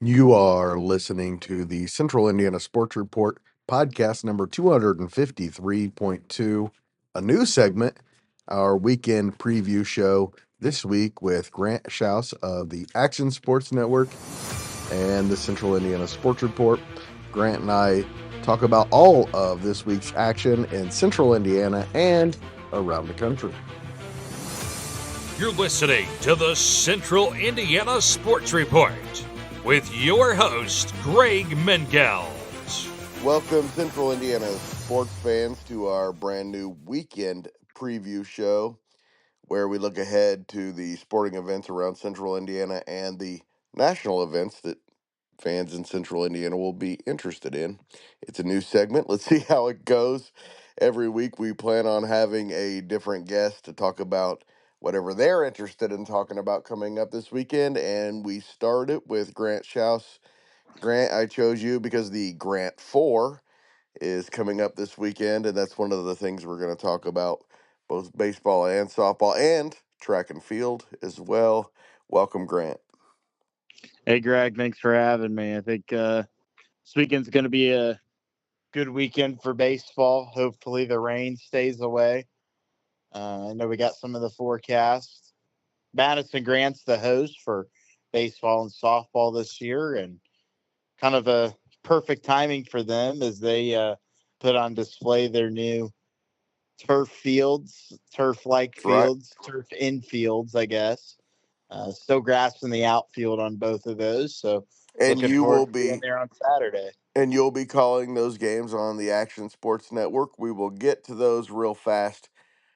You are listening to the Central Indiana Sports Report podcast number 253.2, a new segment, our weekend preview show this week with Grant Shouse of the Action Sports Network and the Central Indiana Sports Report. Grant and I talk about all of this week's action in Central Indiana and around the country. You're listening to the Central Indiana Sports Report with your host, Greg Mengels. Welcome, Central Indiana sports fans, to our brand new weekend preview show where we look ahead to the sporting events around Central Indiana and the national events that fans in Central Indiana will be interested in. It's a new segment. Let's see how it goes. Every week we plan on having a different guest to talk about whatever they're interested in talking about coming up this weekend, and we start it with Grant Shouse. Grant, I chose you because the Grant 4 is coming up this weekend, and that's one of the things we're going to talk about, both baseball and softball and track and field as well. Welcome, Grant. Hey, Greg, thanks for having me. I think this weekend's going to be a good weekend for baseball. Hopefully the rain stays away. I know we got some of the forecasts. Madison Grant's the host for baseball and softball this year, and kind of a perfect timing for them as they put on display their new turf-like fields, turf infields, I guess. Still grass in the outfield on both of those, so And looking you will forward to being be there on Saturday. and you'll be calling those games on the Action Sports Network. We will get to those real fast.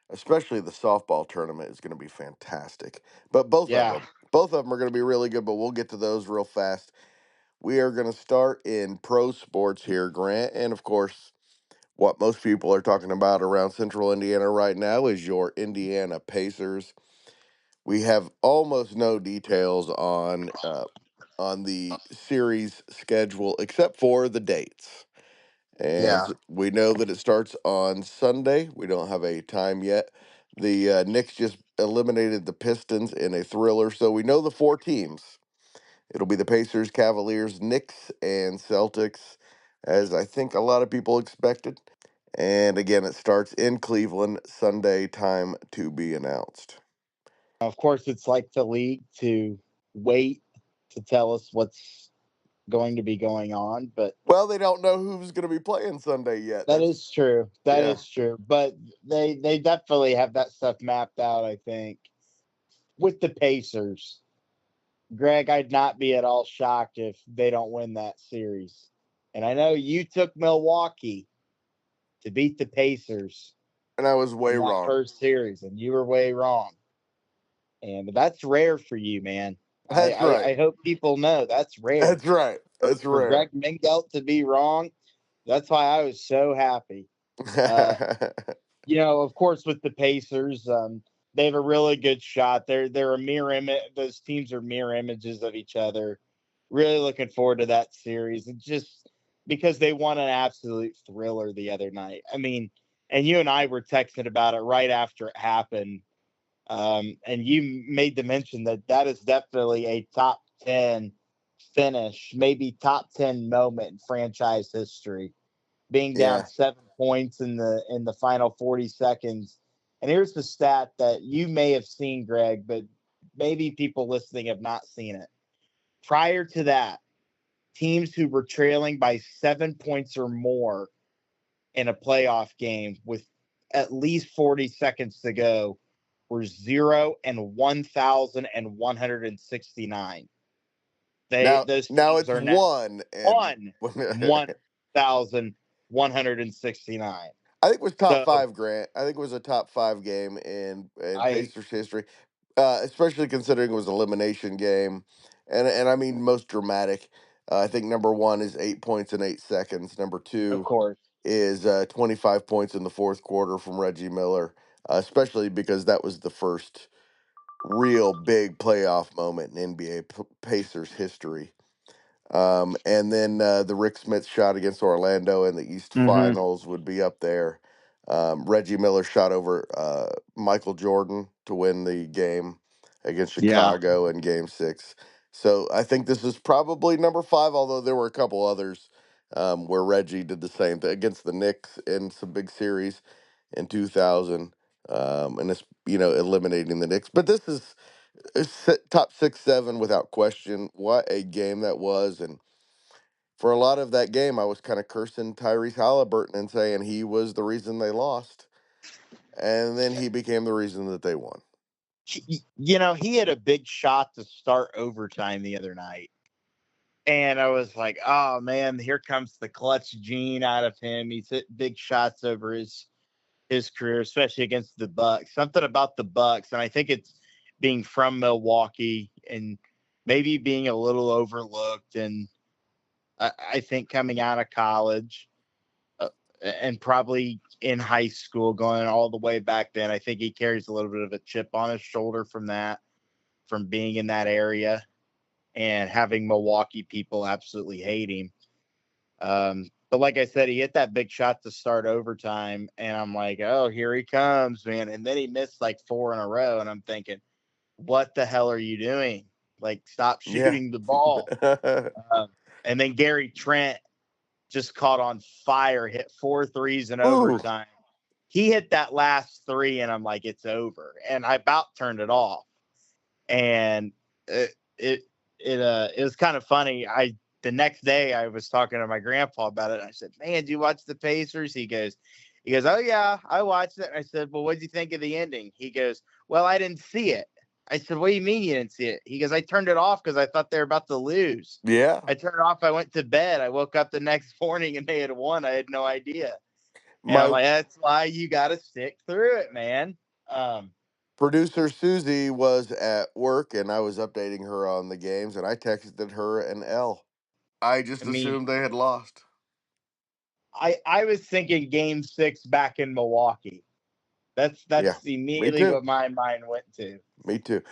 Especially the softball tournament is going to be fantastic. But both of them are going to be really good, but we'll get to those real fast. We are going to start in pro sports here, Grant, and of course, what most people are talking about around Central Indiana right now is your Indiana Pacers. We have almost no details on the series schedule except for the dates. And we know that it starts on Sunday. We don't have a time yet. The Knicks just eliminated the Pistons in a thriller, so we know the four teams. It'll be the Pacers, Cavaliers, Knicks, and Celtics, as I think a lot of people expected. And again, it starts in Cleveland, Sunday, time to be announced. Of course, it's like the league to wait to tell us what's going to be going on, but Well, they don't know who's going to be playing Sunday yet. that is true. That is true. But they definitely have that stuff mapped out, I think. With the Pacers, Greg, I'd not be at all shocked if they don't win that series. And I know you took Milwaukee to beat the Pacers And I was way in that wrong. first series, and you were way wrong. And that's rare for you, man. That's right. I hope people know that's rare. That's right. That's for rare. Greg Mengelt to be wrong. That's why I was so happy. Of course, with the Pacers, they have a really good shot. They're a mirror image. Those teams are mirror images of each other. Really looking forward to that series. And just because they won an absolute thriller the other night. I mean, and you and I were texting about it right after it happened. And you made the mention that is definitely a top 10 finish, maybe top 10 moment in franchise history, being down 7 points in the final 40 seconds. And here's the stat that you may have seen, Greg, but maybe people listening have not seen it. Prior to that, teams who were trailing by 7 points or more in a playoff game with at least 40 seconds to go were 0 and 1,169. Now Those it's are 1,169. I think it was top five, Grant. I think it was a top five game in Pacers history, especially considering it was an elimination game, and I mean most dramatic. I think number one is 8 points in 8 seconds. Number two, of course, is 25 points in the fourth quarter from Reggie Miller, especially because that was the first real big playoff moment in NBA Pacers history. And then the Rick Smith shot against Orlando in the East Finals would be up there. Reggie Miller shot over Michael Jordan to win the game against Chicago in Game 6. So I think this is probably number 5, although there were a couple others where Reggie did the same thing against the Knicks in some big series in 2000, and it's eliminating the Knicks. But this is top 6, 7 without question. What a game that was, and for a lot of that game, I was kind of cursing Tyrese Halliburton and saying he was the reason they lost, and then he became the reason that they won. He had a big shot to start overtime the other night. And I was like, oh, man, here comes the clutch gene out of him. He's hit big shots over his career, especially against the Bucks. Something about the Bucks, and I think it's being from Milwaukee and maybe being a little overlooked. And I think coming out of college and probably in high school, going all the way back then, I think he carries a little bit of a chip on his shoulder from that, from being in that area and having Milwaukee people absolutely hate him. But like I said, he hit that big shot to start overtime, and I'm like, oh, here he comes, man. And then he missed like 4 in a row, and I'm thinking, what the hell are you doing? Like, stop Yeah. shooting the ball. And then Gary Trent just caught on fire, hit 4 threes in Ooh. overtime. He hit that last 3, and I'm like, it's over. And I about turned it off. And it was kind of funny. The next day I was talking to my grandpa about it. I said, "Man, do you watch the Pacers?" He goes, "Oh yeah, I watched it." I said, "Well, what did you think of the ending?" He goes, "Well, I didn't see it." I said, "What do you mean you didn't see it?" He goes, "I turned it off because I thought they were about to lose. Yeah. I turned it off. I went to bed. I woke up the next morning and they had won. I had no idea." And I'm My like, "That's why you got to stick through it, man." producer Susie was at work, and I was updating her on the games, and I texted her an L. I I just mean, assumed they had lost. I was thinking Game 6 back in Milwaukee. Yeah, That's me immediately too. what my mind went to. Me too.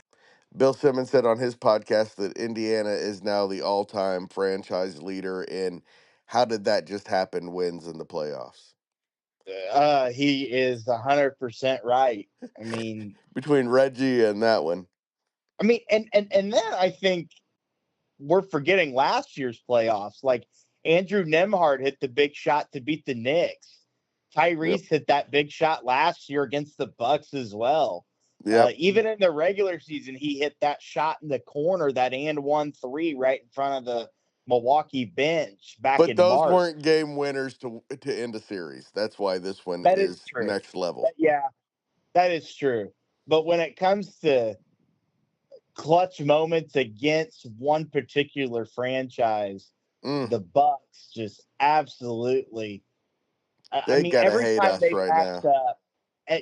Bill Simmons said on his podcast that Indiana is now the all-time franchise leader in how did that just happen wins in the playoffs. He is 100% right. I mean, Between Reggie and that one. and then I think we're forgetting last year's playoffs. Like Andrew Nemhard hit the big shot to beat the Knicks. Yep. Tyrese hit that big shot last year against the Bucks as well. Yep. Even in the regular season, he hit that shot in the corner, that and 1-3 right in front of the Milwaukee bench back But in those March. weren't game winners to end a series. That's why this one That is is true. next level. Yeah, that is true. But when it comes to clutch moments against one particular franchise, Mm, the Bucks just absolutely. I they mean, gotta every hate time us they've right matched now. up,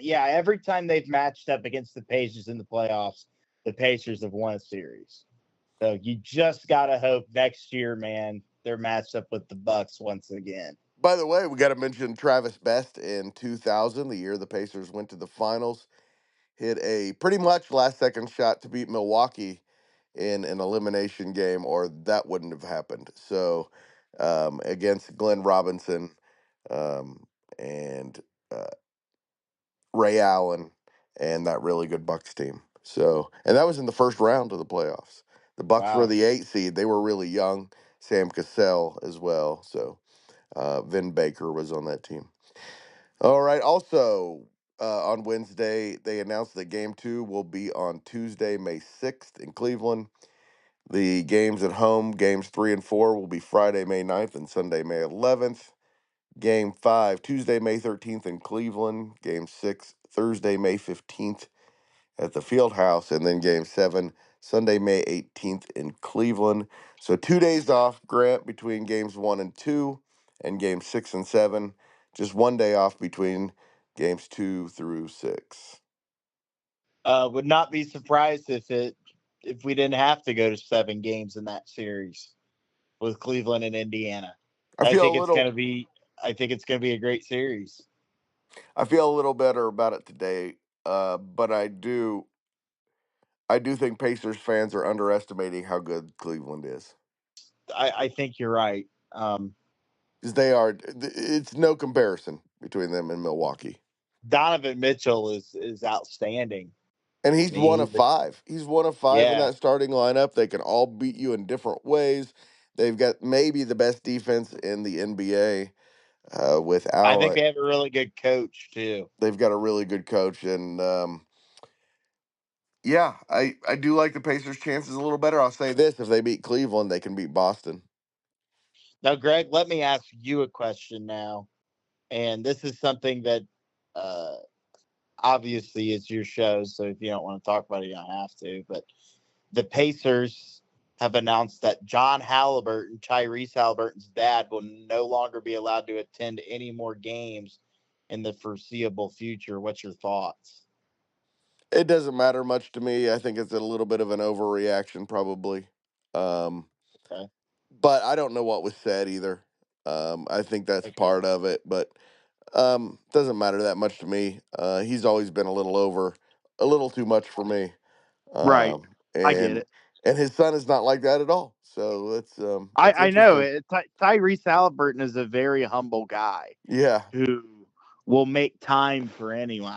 yeah, every time they've matched up against the Pacers in the playoffs, the Pacers have won a series. So you just gotta hope next year, man, they're matched up with the Bucks once again. By the way, we got to mention Travis Best in 2000, the year the Pacers went to the finals. Hit a pretty much last second shot to beat Milwaukee in an elimination game, or that wouldn't have happened. So, against Glenn Robinson and uh, Ray Allen and that really good Bucks team. So, and that was in the first round of the playoffs. The Bucks were Wow. the 8 seed. They were really young. Sam Cassell as well. So, Vin Baker was on that team. All right. Also, on Wednesday, they announced that Game 2 will be on Tuesday, May 6th in Cleveland. The games at home, Games 3 and 4, will be Friday, May 9th and Sunday, May 11th. Game 5, Tuesday, May 13th in Cleveland. Game 6, Thursday, May 15th at the Field House. And then Game 7, Sunday, May 18th in Cleveland. So 2 days off, Grant, between Games 1 and 2 and Games 6 and 7. Just 1 day off between Games 2 through 6. Would not be surprised if we didn't have to go to 7 games in that series with Cleveland and Indiana. I I feel think a it's little gonna be I think it's gonna be a great series. I feel a little better about it today. But I do think Pacers fans are underestimating how good Cleveland is. I think you're right. Because it's no comparison between them and Milwaukee. Donovan Mitchell is outstanding. And I he's mean, one of five. He's one of five in yeah, that starting lineup. They can all beat you in different ways. They've got maybe the best defense in the NBA. With I think Allen, they have a really good coach too. they've got a really good coach, and yeah, I do like the Pacers' chances a little better. I'll say this: if they beat Cleveland, they can beat Boston. Now, Greg, let me ask you a question now, and this is something that uh, obviously it's your show, so if you don't want to talk about it, you don't have to. But the Pacers have announced that John Halliburton, Tyrese Halliburton's dad, will no longer be allowed to attend any more games in the foreseeable future. What's your thoughts? It doesn't matter much to me. I think it's a little bit of an overreaction, probably. Um, Okay. but I don't know what was said either. I think that's Okay. part of it, but doesn't matter that much to me. He's always been a little too much for me. Right. Um, I get and it. and his son is not like that at all. So it's I know interesting. it. Tyrese Halliburton is a very humble guy Yeah. who will make time for anyone.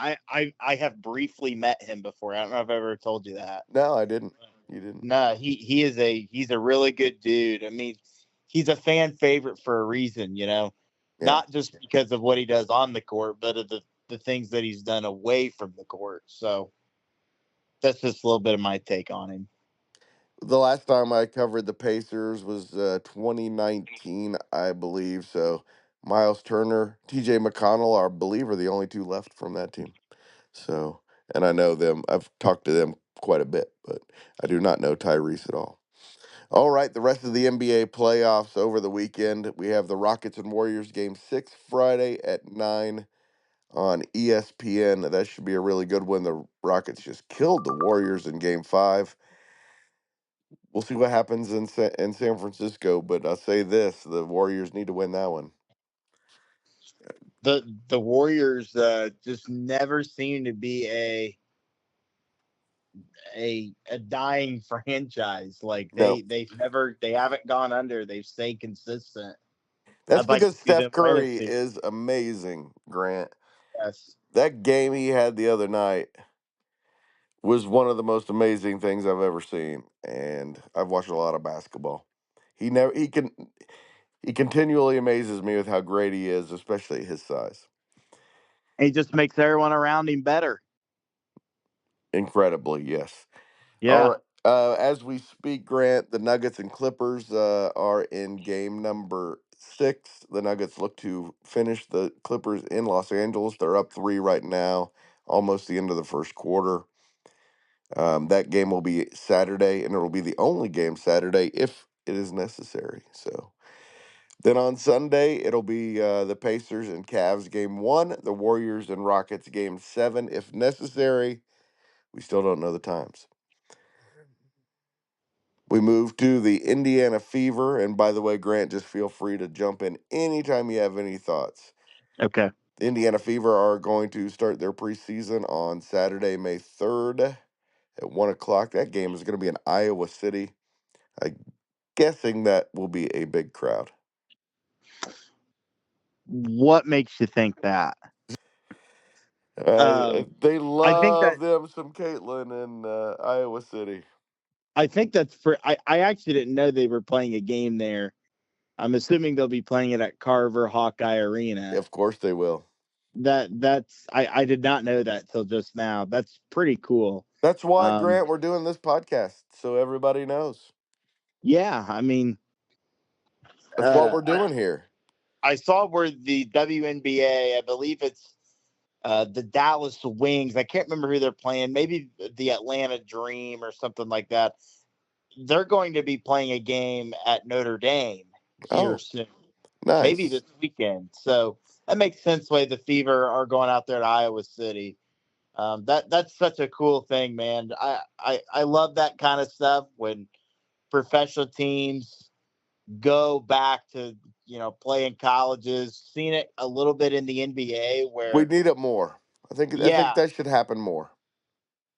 I have briefly met him before. I don't know if I've ever told you that. No, I didn't. You didn't. No, he's a really good dude. I mean, he's a fan favorite for a reason, Yeah. not just because of what he does on the court, but of the things that he's done away from the court. So that's just a little bit of my take on him. The last time I covered the Pacers was 2019, I believe. So Miles Turner, T.J. McConnell, I believe, are the only two left from that team. So, and I know them. I've talked to them quite a bit, but I do not know Tyrese at all. All right, the rest of the NBA playoffs over the weekend. We have the Rockets and Warriors game 6 Friday at 9 on ESPN. That should be a really good one. The Rockets just killed the Warriors in game 5. We'll see what happens in San Francisco, but I'll say this, the Warriors need to win that one. The Warriors just never seem to be a dying franchise. Like No. they haven't gone under. They've stayed consistent. That's I'd like to because see Steph them win a Curry series. is amazing, Grant. Yes. That game he had the other night was one of the most amazing things I've ever seen, and I've watched a lot of basketball. He continually amazes me with how great he is, especially at his size. He just makes everyone around him better. Incredibly, yes. All Yeah. right. As we speak, Grant, the Nuggets and Clippers are in game number 6. The Nuggets look to finish the Clippers in Los Angeles. They're up 3 right now, almost the end of the first quarter. That game will be Saturday, and it will be the only game Saturday if it is necessary. So then on Sunday, it'll be the Pacers and Cavs game 1, the Warriors and Rockets game 7 if necessary. We still don't know the times. We move to the Indiana Fever. And by the way, Grant, just feel free to jump in anytime you have any thoughts. Okay. The Indiana Fever are going to start their preseason on Saturday, May 3rd at 1 o'clock. That game is going to be in Iowa City. I'm guessing that will be a big crowd. What makes you think that? They I think that love them some Caitlin in Iowa City. I think that's for. I actually didn't know they were playing a game there. I'm assuming they'll be playing it at Carver Hawkeye Arena. Of course they will. That's I did not know that till just now. That's pretty cool. That's why, Um, Grant, we're doing this podcast, so everybody knows. yeah, I mean, That's what uh, we're doing here. I saw where the WNBA, I believe it's the Dallas Wings. I can't remember who they're playing. Maybe the Atlanta Dream or something like that. They're going to be playing a game at Notre Dame here Oh, soon, maybe nice. this weekend. So that makes sense. Way the Fever are going out there to Iowa City. That's such a cool thing, man. I love that kind of stuff when professional teams go back to playing colleges. Seen it a little bit in the NBA We where need it more. I think yeah, that should happen more.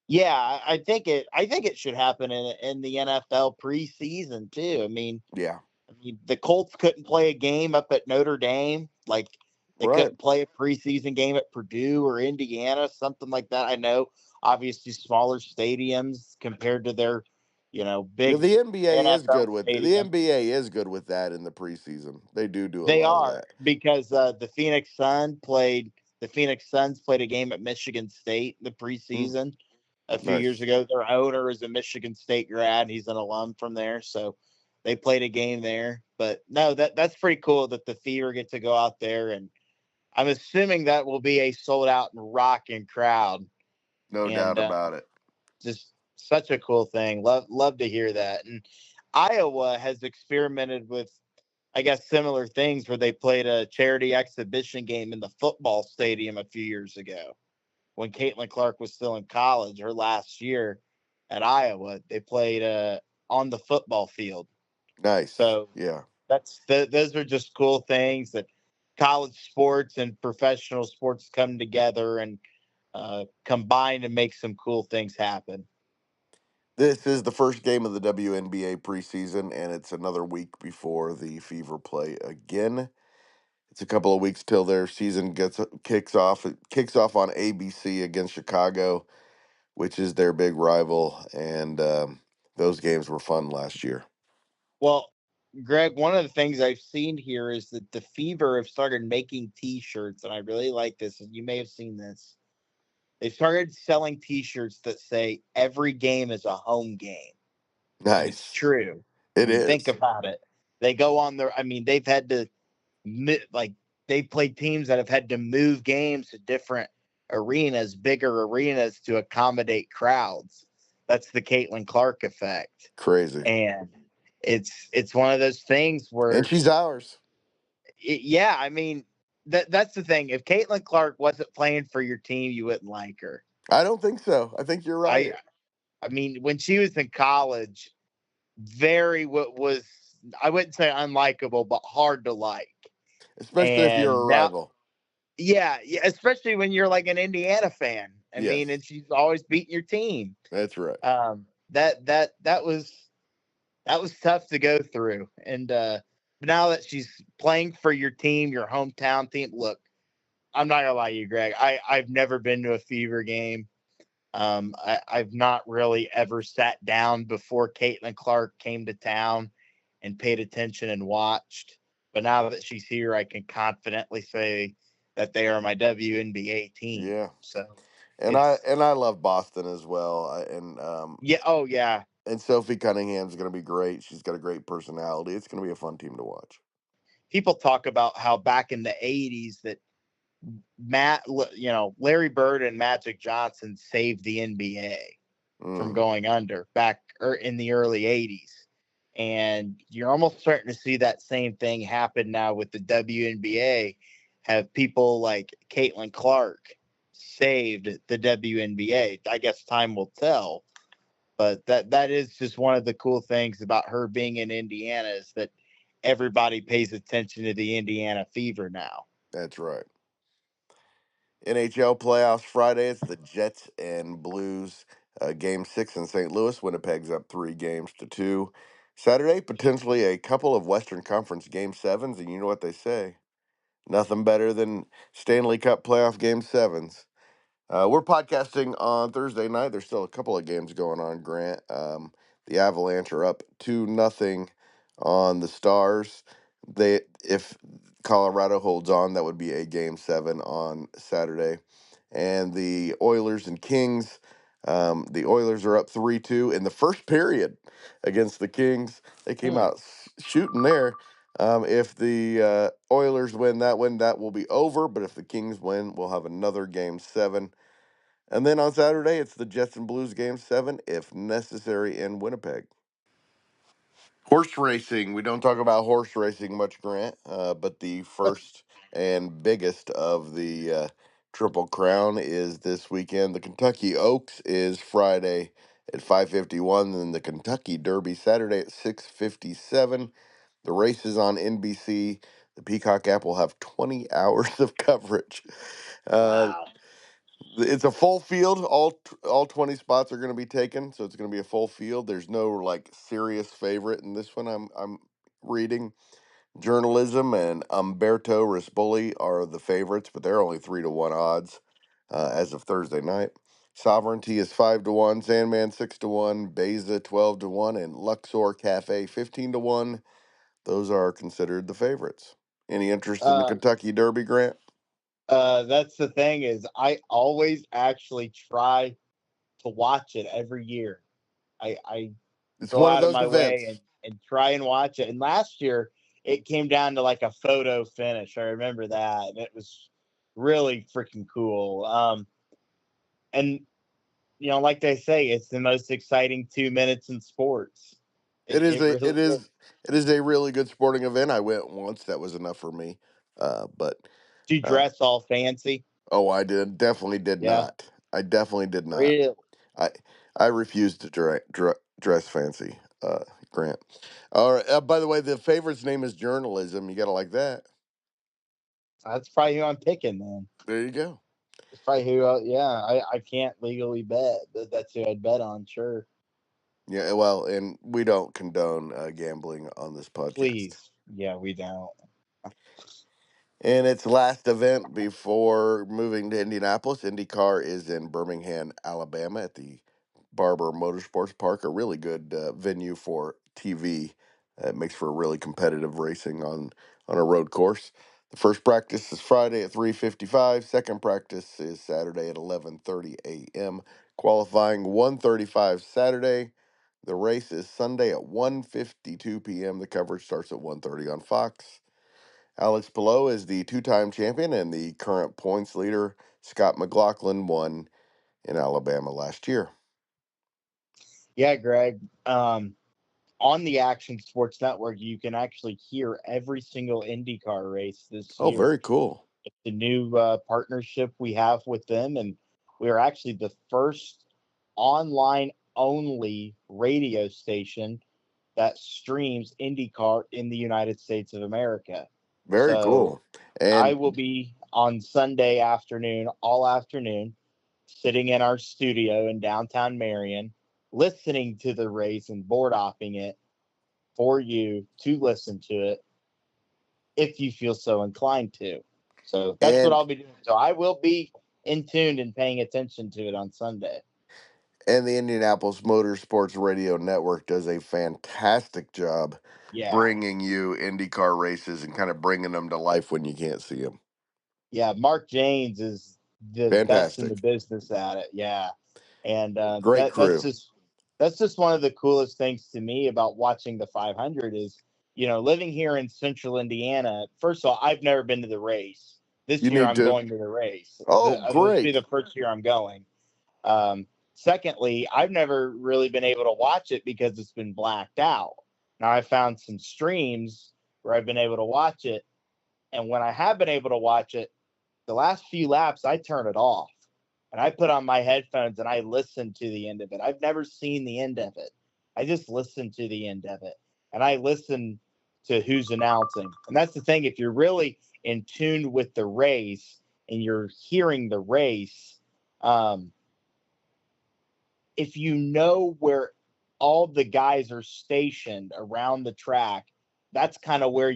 yeah, I think it should happen in the NFL preseason too. Yeah. I mean, the Colts couldn't play a game up at Notre Dame. Like, they Right. couldn't play a preseason game at Purdue or Indiana, something like that. I know obviously smaller stadiums compared to their, Yeah, big the NBA is NFL good with the stadium. NBA is good with that in the preseason. They do a They lot of are, that. because the Phoenix Suns played a game at Michigan State in the Mm, preseason a few years nice. ago. Their owner is a Michigan State grad. He's an alum from there, so they played a game there. But no, that's pretty cool that the Fever get to go out there, and I'm assuming that will be a sold out and rocking crowd, No and doubt about it. just such a cool thing. Love to hear that. And Iowa has experimented with, I guess, similar things where they played a charity exhibition game in the football stadium a few years ago when Caitlin Clark was still in college. Her last year at Iowa, they played on the football field. Nice. So Yeah. those are just cool things that college sports and professional sports come together and combine to make some cool things happen. This is the first game of the WNBA preseason, and it's another week before the Fever play again. It's a couple of weeks till their season kicks off. It kicks off on ABC against Chicago, which is their big rival, and those games were fun last year. Well, Greg, one of the things I've seen here is that the Fever have started making T-shirts, and I really like this. And you may have seen this. They started selling T-shirts that say "Every game is a home game," and it's Nice. true. I It mean, think is. about it. They go on their. I mean, they've had to like they've played teams that have had to move games to different arenas, bigger arenas to accommodate crowds. That's the Caitlin Clark effect, Crazy. and it's one of those things And where, she's ours. yeah, I mean that's the thing. If Caitlin Clark wasn't playing for your team, you wouldn't like her. I don't think so. I think you're I right. I mean, when she was in college, very what was, I wouldn't say unlikable, but hard to like. Especially if you're a And now, rival. yeah, especially when you're like an Indiana fan. I mean, Yes, and she's always beating your team. that's right. That was tough to go through. And now that she's playing for your team, your hometown team, look, I'm not gonna lie to you, Greg. I've never been to a Fever game. I've not really ever sat down before Caitlin Clark came to town and paid attention and watched. But now that she's here, I can confidently say that they are my WNBA team. Yeah. So And I it's, and I love Boston as well. yeah, oh yeah. And Sophie Cunningham's going to be great. She's got a great personality. It's going to be a fun team to watch. People talk about how back in the '80s that Larry Bird and Magic Johnson saved the NBA from Mm, going under back in the early '80s. And you're almost starting to see that same thing happen now with the WNBA. Have people like Caitlin Clark saved the WNBA? I guess time will tell. But that is just one of the cool things about her being in Indiana, is that everybody pays attention to the Indiana Fever now. that's right. NHL playoffs Friday. It's the Jets and Blues. Game 6 in St. Louis. Winnipeg's up 3 games to 2. Saturday, potentially a couple of Western Conference Game 7s. And you know what they say. Nothing better than Stanley Cup playoff Game 7s. We're podcasting on Thursday night. There's still a couple of games going on, Grant. The Avalanche are up 2-0 on the Stars. If Colorado holds on, that would be a Game 7 on Saturday. And the Oilers and Kings. The Oilers are up 3-2 in the first period against the Kings. They came Hmm. out shooting there. If the Oilers win, that will be over. But if the Kings win, we'll have another Game 7. And then on Saturday, it's the Jets and Blues Game 7, if necessary, in Winnipeg. Horse racing. We don't talk about horse racing much, Grant, but the first and biggest of the Triple Crown is this weekend. The Kentucky Oaks is Friday at 5:51, and the Kentucky Derby Saturday at 6:57. The race is on NBC. The Peacock app will have 20 hours of coverage. Uh, Wow. it's a full field. All 20 spots are going to be taken, so it's going to be a full field. There's no like serious favorite in this one. I'm reading. Journalism and Umberto Rispoli are the favorites, but they're only 3-1 odds as of Thursday night. Sovereignty is 5-1, Sandman 6-1, Beza 12-1, and Luxor Cafe 15-1. Those are considered the favorites. Any interest in the Kentucky Derby, Grant? That's the thing is I always actually try to watch it every year. I It's go one of out of those my way events. and try and watch it. And last year it came down to like a photo finish. I remember that. And it was really freaking cool. And like they say, it's the most exciting 2 minutes in sports. It is It a really is. it is a really good sporting event. I went once. That was enough for me. But Do you dress all fancy? oh, I definitely did Yeah. not. I definitely did not. Really? I I refuse to dress fancy, Grant. All right. By the way, the favorite's name is journalism. You gotta like that. That's probably who I'm picking then. There you go. It's probably who, yeah, I can't legally bet, but that's who I'd bet on, sure. Yeah. Well, and we don't condone gambling on this podcast. Please. Yeah, we don't. In its last event before moving to Indianapolis, IndyCar is in Birmingham, Alabama at the Barber Motorsports Park, a really good venue for TV. It makes for really competitive racing on a road course. The first practice is Friday at 3:55. Second practice is Saturday at 11:30 a.m. Qualifying 1:35 Saturday. The race is Sunday at 1:52 p.m. The coverage starts at 1:30 on Fox. Alex Palou is the two-time champion and the current points leader. Scott McLaughlin won in Alabama last year. Yeah, Greg. On the Action Sports Network, you can actually hear every single IndyCar race this Oh, year. very cool. It's the new partnership we have with them, and we are actually the first online only radio station that streams IndyCar in the United States of America. Very So cool. I And will be on Sunday afternoon, all afternoon, sitting in our studio in downtown Marion, listening to the race and board opping it for you to listen to it if you feel so inclined to. So that's what and I'll be doing. So I will be in tuned and paying attention to it on Sunday. and the Indianapolis Motorsports Radio Network does a fantastic job Yeah. bringing you IndyCar races and kind of bringing them to life when you can't see them. Yeah. Mark Janes is the best in the Fantastic. business at it. Yeah. And Great that that's crew. just one of the coolest things to me about watching the 500 is living here in central Indiana. First of all, I've never been to the race. This You year need I'm to. going to the race. Oh, This will be great. the first year I'm going. Secondly, I've never really been able to watch it because it's been blacked out. Now I found some streams where I've been able to watch it, and when I have been able to watch it, the last few laps I turn it off and I put on my headphones and I listen to the end of it. I've never seen the end of it. I just listen to the end of it and I listen to who's announcing. And that's the thing. If you're really in tune with the race and you're hearing the race, um, if you know where all the guys are stationed around the track, that's kind of where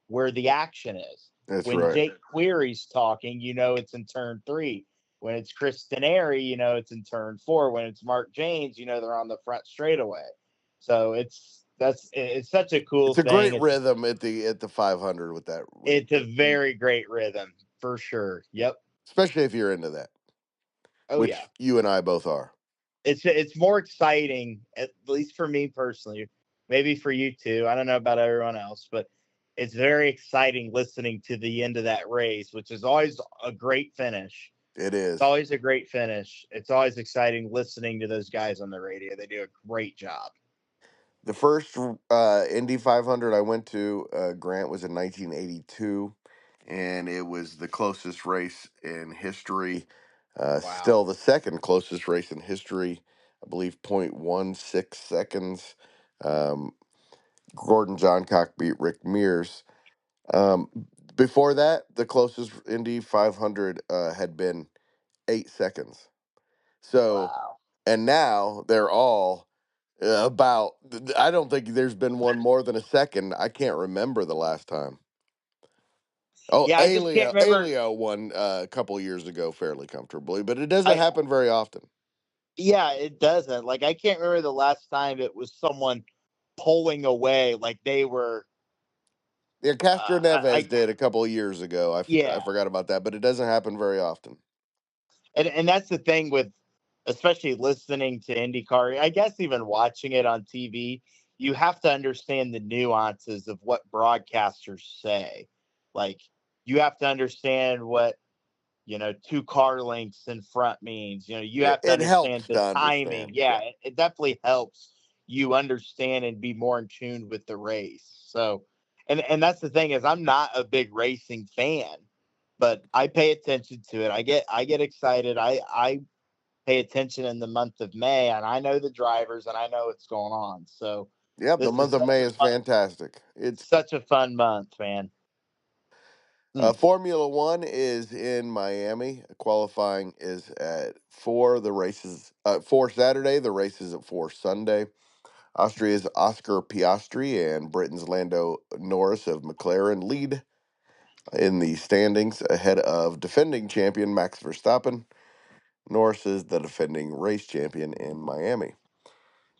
where the action is. That's When right. Jake Query's talking, it's in turn 3. When it's Chris Denary, it's in turn 4. When it's Mark Janes, they're on the front straightaway. So it's such a cool It's a thing. great rhythm at the 500 with that, It's a very great rhythm for sure. Yep. especially if you're into that, Oh yeah. which you and I both are. It's more exciting, at least for me personally. Maybe for you too. I don't know about everyone else, but it's very exciting listening to the end of that race, which is always a great finish. It It's is. always a great finish. It's always exciting listening to those guys on the radio. They do a great job. The first Indy 500 I went to, Grant, was in 1982, and it was the closest race in history. Wow. Still the second closest race in history, I believe, 0.16 seconds. Um, Gordon Johncock beat Rick Mears. Um, Before that, the closest Indy 500 had been 8 seconds. So, Wow. and now they're all about. I don't think there's been one more than a second. I can't remember the last time. Oh, Yeah, I just can't remember. Aleo won a couple years ago fairly comfortably, but it doesn't I happen very often. Yeah, it doesn't. Like I can't remember the last time it was someone pulling away like they were. Yeah, Castro Neves I did a couple of years ago. I Yeah, forgot about that, but it doesn't happen very often. and that's the thing with, especially listening to IndyCar. I guess even watching it on TV, you have to understand the nuances of what broadcasters say. Like you have to understand what, two car lengths in front means. You have to It helps understand to the timing. understand. Yeah, Yeah. it definitely helps you understand and be more in tune with the race. So, and that's the thing is I'm not a big racing fan, but I pay attention to it. I get excited. I pay attention in the month of May, and I know the drivers and I know what's going on. So, Yep, the this is month of May is fantastic. It's such a fun month, man. Hmm. Formula One is in Miami. Qualifying is at 4. The races 4 Saturday. The races at 4 Sunday. Austria's Oscar Piastri and Britain's Lando Norris of McLaren lead in the standings ahead of defending champion Max Verstappen. Norris is the defending race champion in Miami.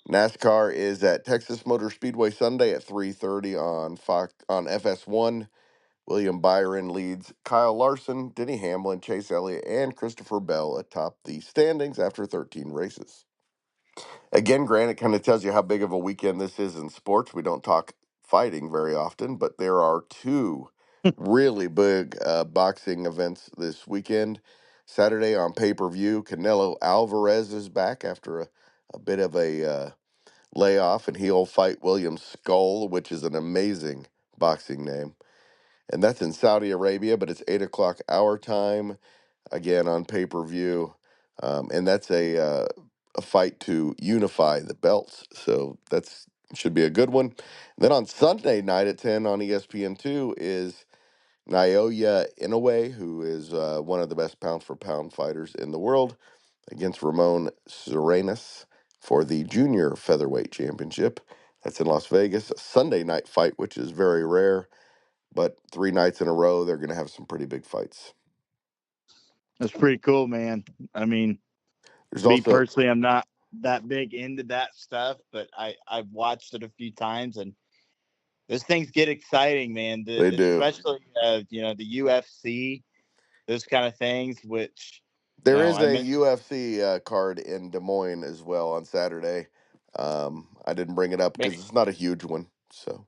NASCAR is at Texas Motor Speedway Sunday at 3:30 on Fox on FS1. William Byron leads Kyle Larson, Denny Hamlin, Chase Elliott, and Christopher Bell atop the standings after 13 races. Again, Grant, it kind of tells you how big of a weekend this is in sports. We don't talk fighting very often, but there are two really big boxing events this weekend. Saturday on pay per view, Canelo Alvarez is back after a bit of a layoff, and he'll fight William Skull, which is an amazing boxing name. And that's in Saudi Arabia, but it's 8 o'clock our time again on pay per view, and that's a fight to unify the belts. So that's should be a good one. Then on Sunday night at 10 on ESPN2 is Naoya Inoue, who is one of the best pound for pound fighters in the world, against Ramon Serenas for the junior featherweight championship. That's in Las Vegas, a Sunday night fight, which is very rare, but 3 nights in a row, they're going to have some pretty big fights. That's pretty cool, man. I mean, There's me also personally, I'm not that big into that stuff, but I've watched it a few times, and those things get exciting, man. they do. Especially the UFC, those kind of things. Which There is I a mentioned. UFC card in Des Moines as well on Saturday. I didn't bring it up because it's not a huge one. So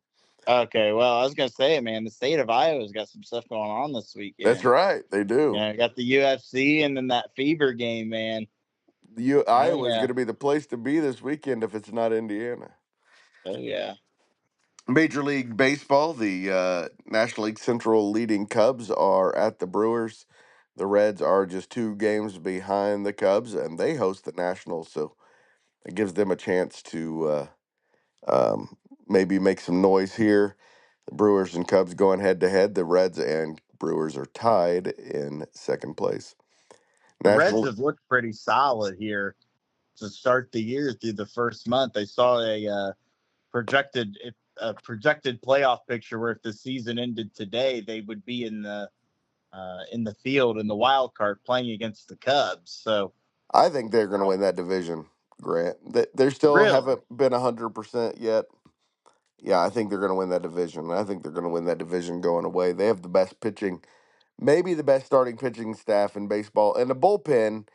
Okay, well, I was gonna say, man, the state of Iowa's got some stuff going on this that's weekend. right, they do. Got the UFC and then that Fever game, man. Oh Iowa is yeah, going to be the place to be this weekend if it's not Indiana. oh yeah. Major League Baseball, the National League Central leading Cubs are at the Brewers. The Reds are just 2 games behind the Cubs, and they host the Nationals, so it gives them a chance to maybe make some noise here. The Brewers and Cubs going head to head. The Reds and Brewers are tied in second place. The Reds National, have looked pretty solid here to start the year through the first month. I saw a projected playoff picture where if the season ended today, they would be in the field in the wild card playing against the Cubs. So I think they're going to win that division, Grant. They still really, haven't been 100% yet. Yeah, I think they're going to win that division. I think they're going to win that division going away. They have the best pitching, maybe the best starting pitching staff in baseball, and a bullpen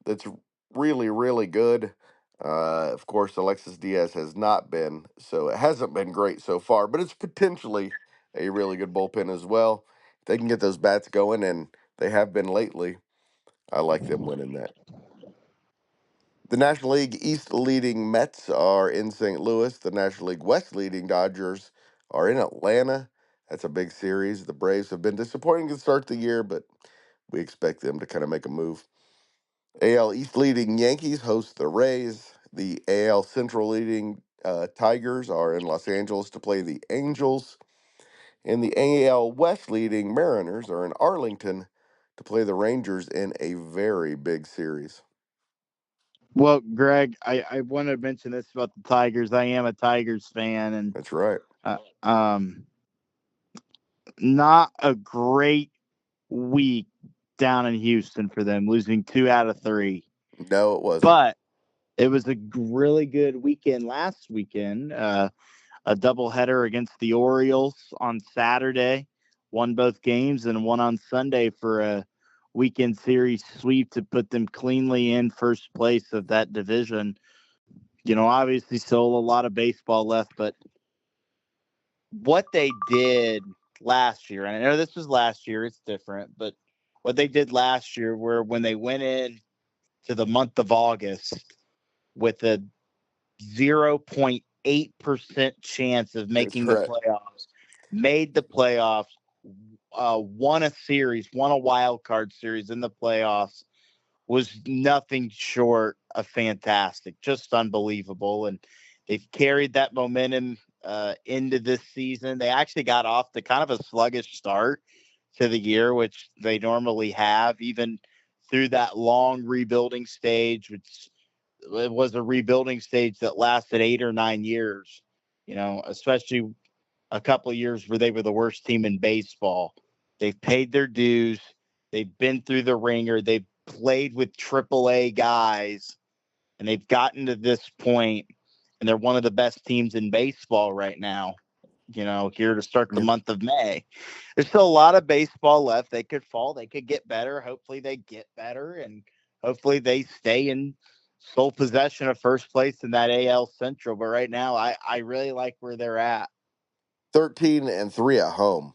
that's really, really good. Of course, Alexis Diaz has not been, so it hasn't been great so far, but it's potentially a really good bullpen as well. If they can get those bats going, and they have been lately, I like them winning that. The National League East leading Mets are in St. Louis. The National League West leading Dodgers are in Atlanta. That's a big series. The Braves have been disappointing to start the year, but we expect them to kind of make a move. AL East leading Yankees host the Rays. The AL Central leading Tigers are in Los Angeles to play the Angels. And the AL West leading Mariners are in Arlington to play the Rangers in a very big series. well, Greg, I want to mention this about the Tigers. I am a Tigers fan, and That's right. uh, um, not a great week down in Houston for them, losing 2 out of 3. No, it wasn't. But it was a really good weekend last weekend. A doubleheader against the Orioles on Saturday, won both games, and one on Sunday for a weekend series sweep to put them cleanly in first place of that division. Obviously still a lot of baseball left, but what they did last year, and I know this was last year, it's different, but what they did last year where when they went in to the month of August with a 0.8% chance of That's making the right. playoffs, made the playoffs, won a wild card series in the playoffs, was nothing short of fantastic, just unbelievable. And they've carried that momentum into this season. They actually got off to kind of a sluggish start to the year, which they normally have, even through that long rebuilding stage, which it was a rebuilding stage that lasted 8 or 9 years, especially a couple of years where they were the worst team in baseball. They've paid their dues. They've been through the ringer. They've played with AAA guys, and they've gotten to this point, and they're one of the best teams in baseball right now. Here to start the Yeah. month of May. There's still a lot of baseball left. They could fall. They could get better. Hopefully they get better, and hopefully they stay in sole possession of first place in that AL Central. But right now, I really like where they're at. 13-3 at home.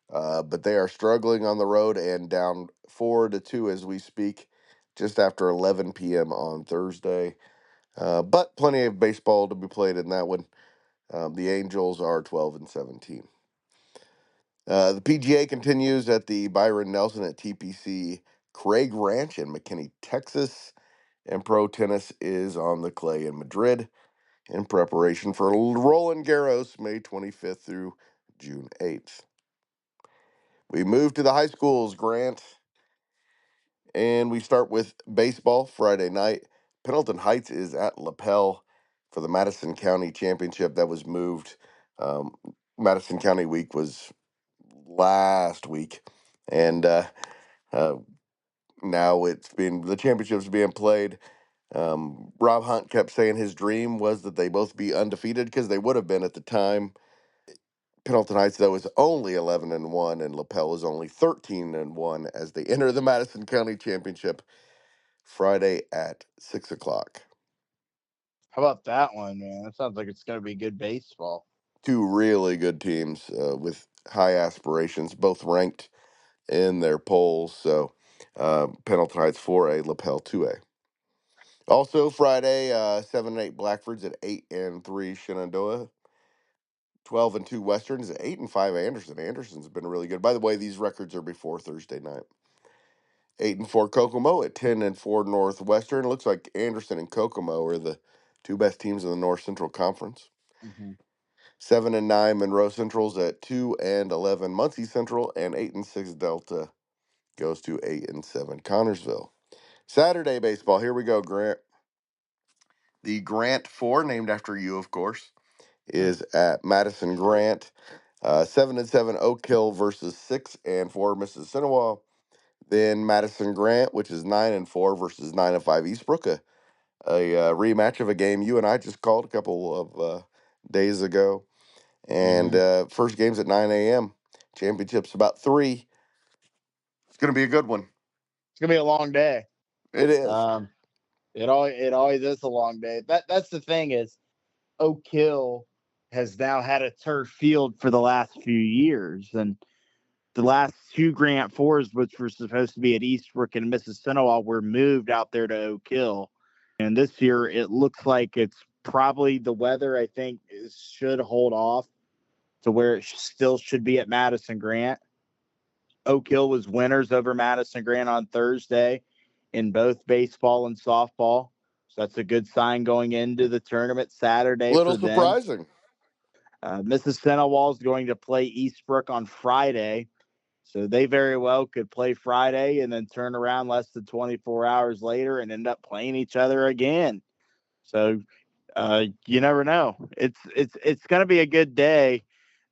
But they are struggling on the road and down 4-2 as we speak, just after 11 p.m. on Thursday. But plenty of baseball to be played in that one. The Angels are 12-17. The PGA continues at the Byron Nelson at TPC Craig Ranch in McKinney, Texas. And pro tennis is on the clay in Madrid in preparation for Roland Garros May 25th through June 8th. We move to the high schools, Grant, and we start with baseball Friday night. Pendleton Heights is at Lapel for the Madison County Championship that was moved. Um, Madison County week was last week, and uh, now the championship's being played. Rob Hunt kept saying his dream was that they both be undefeated because they would have been at the time. Pendleton Heights, though, is only 11-1, and Lapel is only 13-1 as they enter the Madison County Championship Friday at 6 o'clock. How about that one, man? That sounds like it's going to be good baseball. Two really good teams with high aspirations, both ranked in their polls. So Pendleton Heights 4A, Lapel 2A. Also Friday, 7-8 Blackfords at 8-3 Shenandoah. 12-2 Westerns at 8-5 Anderson. Anderson's been really good. By the way, these records are before Thursday night. 8-4 Kokomo at 10-4 Northwestern. It looks like Anderson and Kokomo are the two best teams in the North Central Conference. Mm-hmm. 7-9 Monroe Central's at 2-11 Muncie Central, and 8-6 Delta goes to 8-7 Connorsville. Saturday baseball. Here we go, Grant. The Grant 4, named after you, of course, is at Madison Grant. 7-7 Oak Hill versus 6-4 Mississinawa. Then Madison Grant, which is 9-4 versus 9-5 Eastbrook, a rematch of a game you and I just called a couple of days ago. And first game's at 9 a.m. Championship's about 3. It's going to be a good one. It's going to be a long day. It is. It always is a long day. That's the thing is Oak Hill has now had a turf field for the last few years, and the last 2 Grant 4s, which were supposed to be at Eastbrook and Mississinawa, were moved out there to Oak Hill. And this year, it looks like it's probably the weather, I think, should hold off to where it still should be at Madison Grant. Oak Hill was winners over Madison Grant on Thursday in both baseball and softball. So that's a good sign going into the tournament Saturday Little for them. surprising. Mississinawa is going to play Eastbrook on Friday. So they very well could play Friday and then turn around less than 24 hours later and end up playing each other again. So you never know. It's going to be a good day.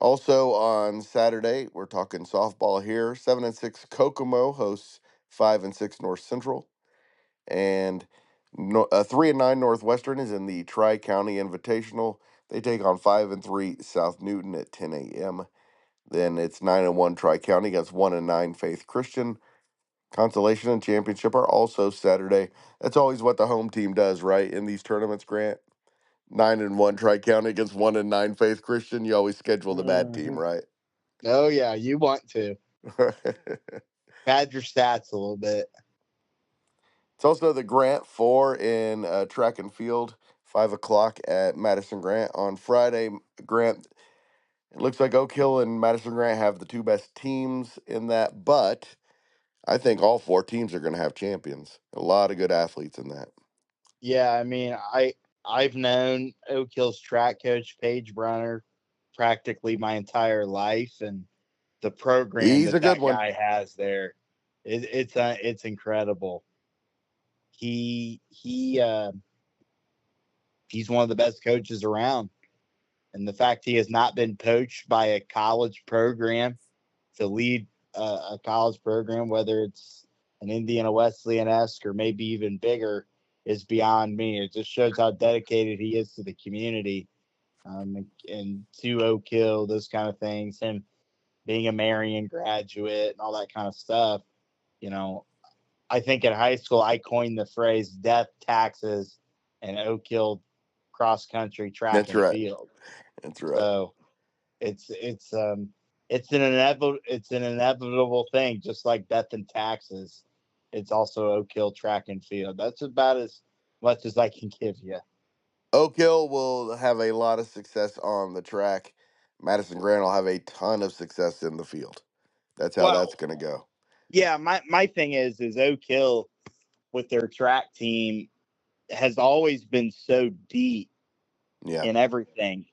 Also on Saturday, we're talking softball here. 7-6 Kokomo hosts 5-6 North Central, and 3-9 Northwestern is in the Tri-County Invitational. They take on 5-3 South Newton at 10 a.m. Then it's 9-1 Tri-County against 1-9 Faith Christian. Consolation and championship are also Saturday. That's always what the home team does, right? In these tournaments, Grant. 9-1 Tri-County against 1-9 Faith Christian. You always schedule the bad team, Mhm. right? Oh yeah, you want to pad your stats a little bit. It's also the Grant 4 in track and field, 5 o'clock at Madison Grant on Friday. Grant, it looks like Oak Hill and Madison Grant have the two best teams in that, but I think all four teams are going to have champions. A lot of good athletes in that. Yeah, I mean, I've known Oak Hill's track coach Paige Brunner practically my entire life, and the program He's a that good that one. guy has there, it's incredible. He's one of the best coaches around, and the fact he has not been poached by a college program to lead a college program, whether it's an Indiana Wesleyan-esque or maybe even bigger, is beyond me. It just shows how dedicated he is to the community, and to Oak Hill, those kind of things. Him being a Marion graduate and all that kind of stuff. You know, I think in high school I coined the phrase "death, taxes, and Oak Hill cross country track That's and right. field." That's right. So it's it's um it's an inevitable thing, just like death and taxes. It's also Oak Hill track and field. That's about as much as I can give you. Oak Hill will have a lot of success on the track. Madison Grant will have a ton of success in the field. That's how Well, that's going to go. yeah, my thing is Oak Hill with their track team has always been so deep Yeah. in everything.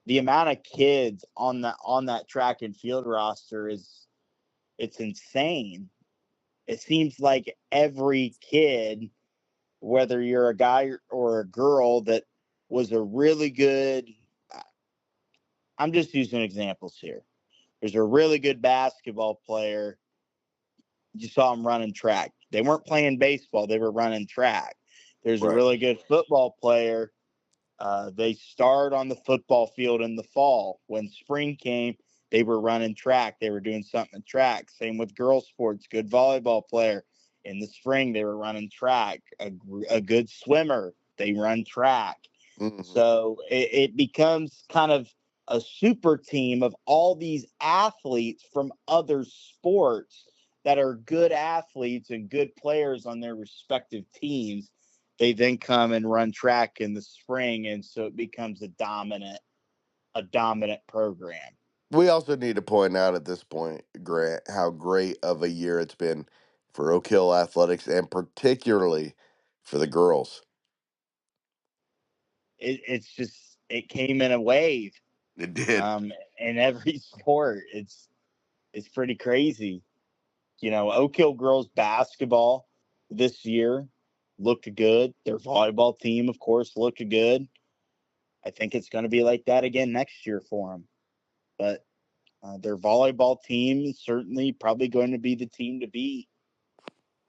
The amount of kids on that track and field roster it's insane. It seems like every kid, whether you're a guy or a girl, that was a really good. I'm just using examples here. There's a really good basketball player. You saw them running track. They weren't playing baseball, they were running track. There's a Right. really good football player. They start on the football field in the fall. When spring came, they were running track. They were doing something in track. Same with girls' sports. Good volleyball player. In the spring, they were running track. A good swimmer, they run track. Hmm. So it becomes kind of a super team of all these athletes from other sports that are good athletes and good players on their respective teams. They then come and run track in the spring, and so it becomes a dominant program. We also need to point out at this point, Grant, how great of a year it's been for Oak Hill athletics and particularly for the girls. It came in a wave, It did. in every sport. It's pretty crazy. Oak Hill girls basketball this year looked good. Their volleyball team, of course, looked good. I think it's going to be like that again next year for them. But their volleyball team is certainly probably going to be the team to beat.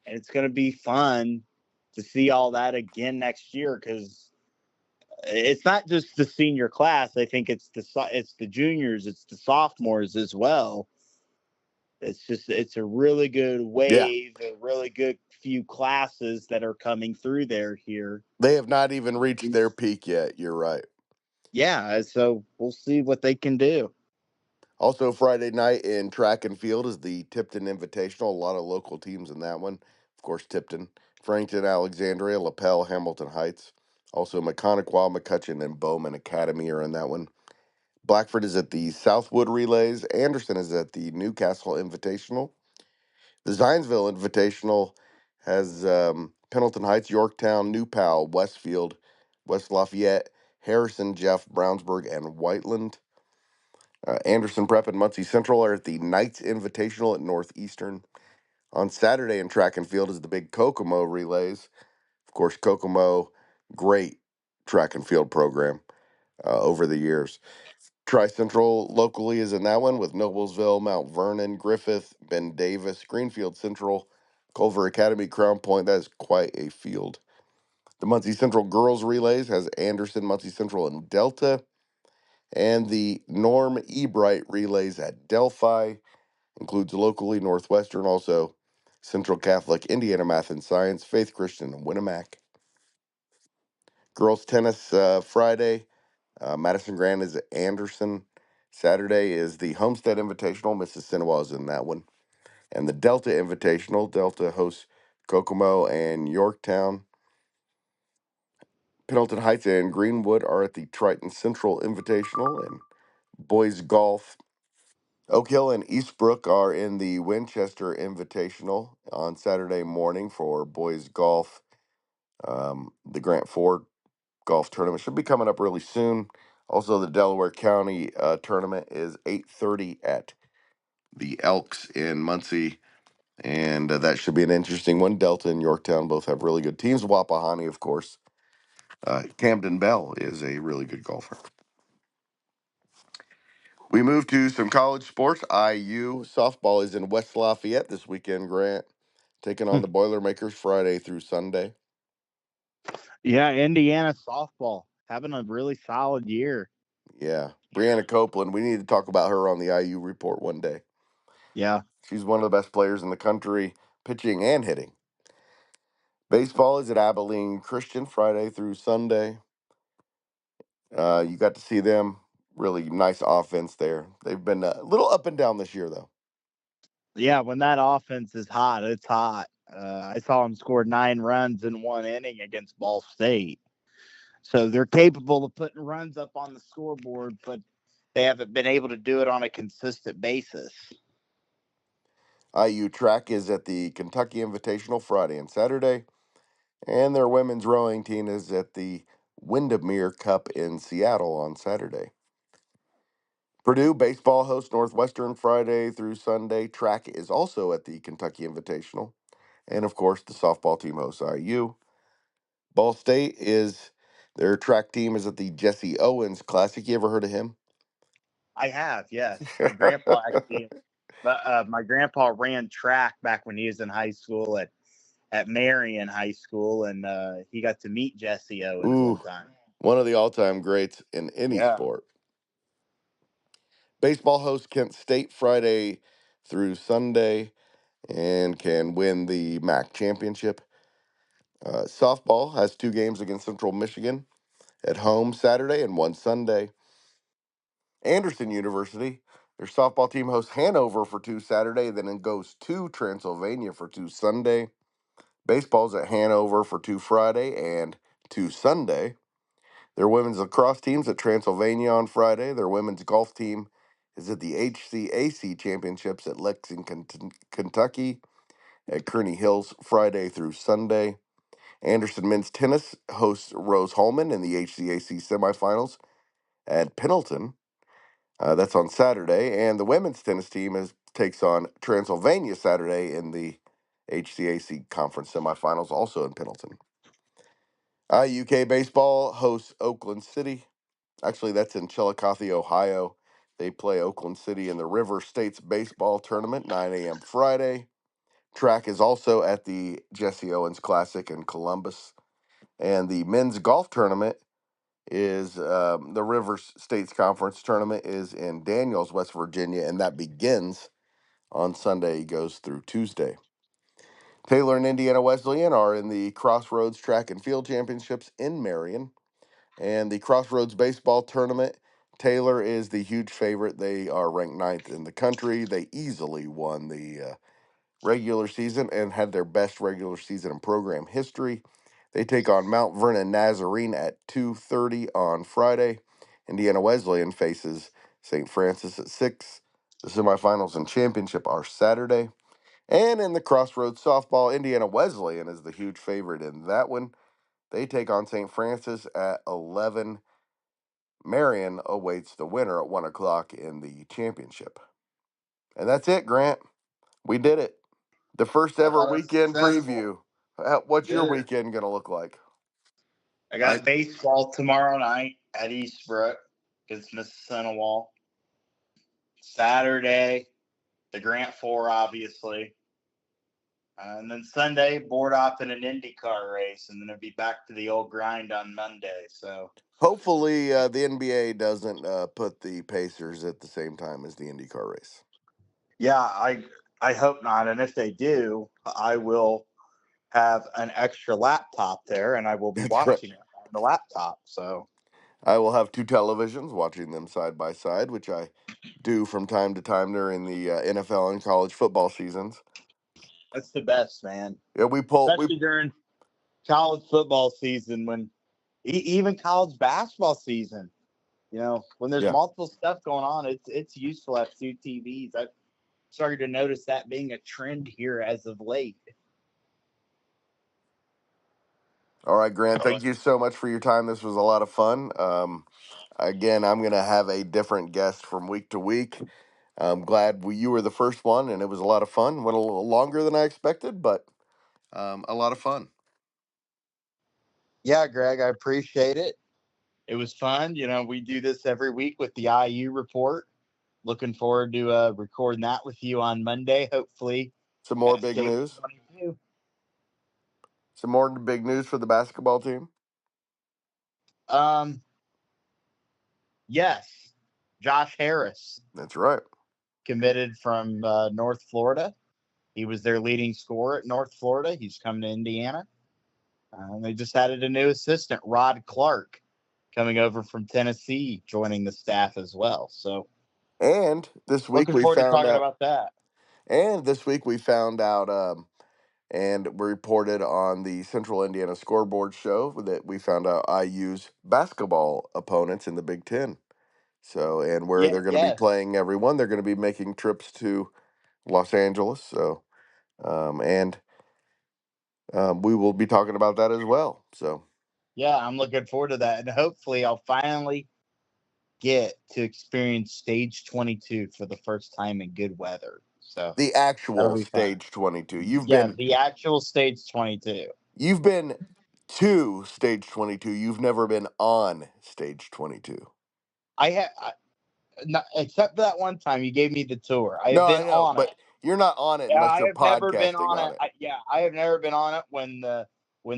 And it's going to be fun to see all that again next year, because it's not just the senior class. I think it's the juniors, it's the sophomores as well. It's a really good Yeah. wave, a really good few classes that are coming through there here. They have not even reached their peak yet. You're right. Yeah, so we'll see what they can do. Also, Friday night in track and field is the Tipton Invitational. A lot of local teams in that one. Of course, Tipton, Frankton, Alexandria, Lapel, Hamilton Heights. Also, Mechaniqua, McCutcheon, and Bowman Academy are in that one. Blackford is at the Southwood Relays. Anderson is at the Newcastle Invitational. The Zionsville Invitational has Pendleton Heights, Yorktown, New Powell, Westfield, West Lafayette, Harrison, Jeff, Brownsburg, and Whiteland. Anderson Prep and Muncie Central are at the Knights Invitational at Northeastern. On Saturday in track and field is the big Kokomo Relays. Of course, Kokomo, great track and field program over the years. Tri-Central locally is in that one with Noblesville, Mount Vernon, Griffith, Ben Davis, Greenfield Central, Culver Academy, Crown Point. That is quite a field. The Muncie Central Girls Relays has Anderson, Muncie Central, and Delta. And the Norm Ebright Relays at Delphi includes locally Northwestern, also Central Catholic, Indiana Math and Science, Faith Christian, and Winnemac. Girls tennis Friday, Madison Grant is at Anderson. Saturday is the Homestead Invitational. Mrs. Sinawah is in that one. And the Delta Invitational, Delta hosts Kokomo and Yorktown. Pendleton Heights and Greenwood are at the Triton Central Invitational. And boys golf, Oak Hill and Eastbrook are in the Winchester Invitational on Saturday morning for boys golf. The Grant Ford golf tournament should be coming up really soon. Also, the Delaware County tournament is 8:30 at the Elks in Muncie, and that should be an interesting one. Delta and Yorktown both have really good teams. Wapahani, of course. Camden Bell is a really good golfer. We move to some college sports. IU softball is in West Lafayette this weekend, Grant, taking on the Boilermakers Friday through Sunday. Yeah, Indiana softball having a really solid year. Yeah. Brianna Copeland, we need to talk about her on the IU report one day. Yeah. She's one of the best players in the country, pitching and hitting. Baseball is at Abilene Christian Friday through Sunday. You got to see them. Really nice offense there. They've been a little up and down this year, though. Yeah, when that offense is hot, it's hot. I saw them score 9 runs in 1 inning against Ball State. So they're capable of putting runs up on the scoreboard, but they haven't been able to do it on a consistent basis. IU track is at the Kentucky Invitational Friday and Saturday, and their women's rowing team is at the Windermere Cup in Seattle on Saturday. Purdue baseball hosts Northwestern Friday through Sunday. Track is also at the Kentucky Invitational. And of course, the softball team hosts IU. Ball State is their track team is at the Jesse Owens Classic. You ever heard of him? I have, yes. My grandpa actually, my grandpa ran track back when he was in high school at Marion High School, and he got to meet Jesse Owens Ooh, one time. one of the all-time greats in any Yeah. sport. Baseball hosts Kent State Friday through Sunday and can win the MAC championship. Softball has 2 games against Central Michigan at home Saturday and one Sunday. Anderson University, their softball team hosts Hanover for 2 Saturday, then it goes to Transylvania for 2 Sunday. Baseball's at Hanover for 2 Friday and 2 Sunday. Their women's lacrosse team's at Transylvania on Friday. Their women's golf team is at the HCAC Championships at Lexington, Kentucky, at Kearney Hills Friday through Sunday. Anderson men's tennis hosts Rose Holman in the HCAC semifinals at Pendleton. That's on Saturday. And the women's tennis team takes on Transylvania Saturday in the HCAC conference semifinals, also in Pendleton. UK baseball hosts Oakland City. Actually, that's in Chillicothe, Ohio. They play Oakland City in the River States Baseball Tournament, 9 a.m. Friday. Track is also at the Jesse Owens Classic in Columbus. And the men's golf tournament is the River States Conference tournament is in Daniels, West Virginia, and that begins on Sunday, goes through Tuesday. Taylor and Indiana Wesleyan are in the Crossroads Track and Field Championships in Marion. And the Crossroads Baseball Tournament, Taylor is the huge favorite. They are ranked 9th in the country. They easily won the regular season and had their best regular season in program history. They take on Mount Vernon Nazarene at 2:30 on Friday. Indiana Wesleyan faces St. Francis at 6. The semifinals and championship are Saturday. And in the Crossroads softball, Indiana Wesleyan is the huge favorite in that one. They take on St. Francis at 11. Marion awaits the winner at 1 o'clock in the championship. And that's it, Grant. We did it. The first ever weekend preview. What's your weekend going to look like? I got baseball tomorrow night at Eastbrook. against Mississinawa. Saturday, the Grant 4, obviously. And then Sunday, board off in an IndyCar race, and then it'll be back to the old grind on Monday. So Hopefully, the NBA doesn't put the Pacers at the same time as the IndyCar race. yeah, I hope not. And if they do, I will have an extra laptop there, and I will be That's right. watching it on the laptop. So I will have two televisions watching them side by side, which I do from time to time during the NFL and college football seasons. that's the best, man. Yeah, Especially during college football season, when even college basketball season. When there's yeah. multiple stuff going on, it's useful to have two TVs. I've started to notice that being a trend here as of late. All right, Grant, thank you so much for your time. This was a lot of fun. Again, I'm going to have a different guest from week to week. I'm glad you were the first one, and it was a lot of fun. Went a little longer than I expected, but a lot of fun. Yeah, Greg, I appreciate it. It was fun. We do this every week with the IU report. Looking forward to recording that with you on Monday, hopefully. Some more At big stage news. 22. Some more big news for the basketball team. Yes, Josh Harris That's right. committed from North Florida. He was their leading scorer at North Florida. He's coming to Indiana. And they just added a new assistant, Rod Clark, coming over from Tennessee, joining the staff as well. So, And this week looking we forward to found talking out. about that. And this week we found out, and we reported on the Central Indiana Scoreboard Show that we found out IU's basketball opponents in the Big Ten. So, and where Yeah, they're going to be yes. playing everyone, they're going to be making trips to Los Angeles. So, and we will be talking about that as well. So, Yeah, I'm looking forward to that. And hopefully I'll finally get to experience stage 22 for the first time in good weather. So the that'll actual be fun. stage 22. Yeah, the actual stage 22. You've been to stage 22. You've never been on stage 22. I had, not, except for that one time you gave me the tour. I have No, been I know, on it. but you're not on it Yeah, unless I you're have never been podcasting on on it. it. I have never been on it when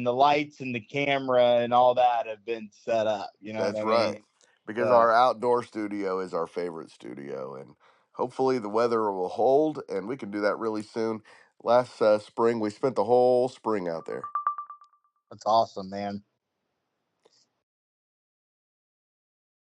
the lights and the camera and all that have been set up. You know what That's I right. mean? Because So our outdoor studio is our favorite studio, and hopefully the weather will hold, and we can do that really soon. Last spring, we spent the whole spring out there. that's awesome, man.